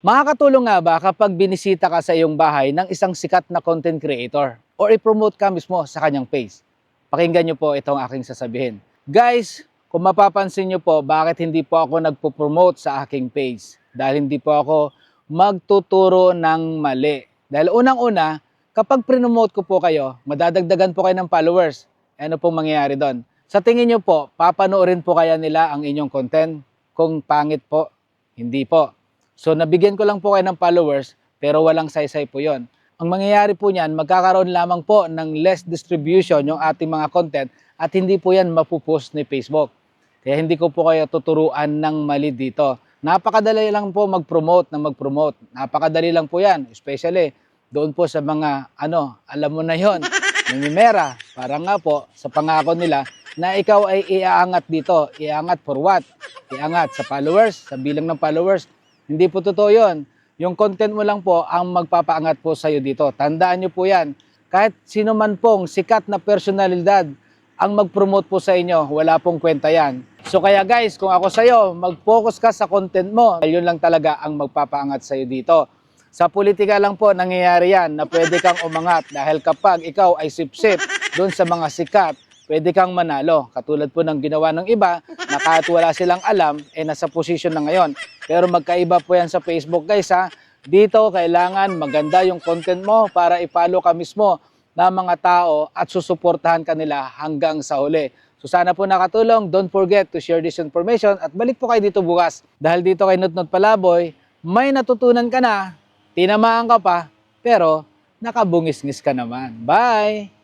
Makakatulong nga ba kapag binisita ka sa iyong bahay ng isang sikat na content creator or i-promote ka mismo sa kanyang page? Pakinggan nyo po itong aking sasabihin. Guys, kung mapapansin nyo po, bakit hindi po ako nagpo-promote sa aking page? Dahil hindi po ako magtuturo ng mali. Dahil unang-una, kapag prinomote ko po kayo, madadagdagan po kayo ng followers. Ano pong mangyayari doon? Sa tingin nyo po, papanoorin po kaya nila ang inyong content? Kung pangit po, hindi po. So nabigyan ko lang po kayo ng followers pero walang saysay po yon. Ang mangyayari po niyan, magkakaroon lamang po ng less distribution yung ating mga content at hindi po yan mapupost ni Facebook. Kaya hindi ko po kayo tuturuan ng mali dito. Napakadali lang po mag-promote na mag-promote. Napakadali lang po yan, especially doon po sa mga alam mo na yon, namimera. Parang nga po sa pangako nila na ikaw ay iaangat dito. Iaangat for what? Iangat sa followers, sa bilang ng followers. Hindi po totoo yun. Yung content mo lang po ang magpapaangat po sa'yo dito. Tandaan nyo po yan. Kahit sino man pong sikat na personalidad ang mag-promote po sa inyo, wala pong kwenta yan. So kaya guys, kung ako sa'yo, mag-focus ka sa content mo. Yun lang talaga ang magpapaangat sa'yo dito. Sa politika lang po nangyayari yan na pwede kang umangat dahil kapag ikaw ay sip-sip doon sa mga sikat, pwede kang manalo. Katulad po ng ginawa ng iba na kahit wala silang alam, nasa posisyon na ngayon. Pero magkaiba po yan sa Facebook guys ha. Dito kailangan maganda yung content mo para i-follow ka mismo ng mga tao at susuportahan kanila hanggang sa huli. So sana po nakatulong. Don't forget to share this information at balik po kayo dito bukas. Dahil dito kay Notnot Palaboy, may natutunan ka na, tinamaan ka pa, pero nakabungis-ngis ka naman. Bye!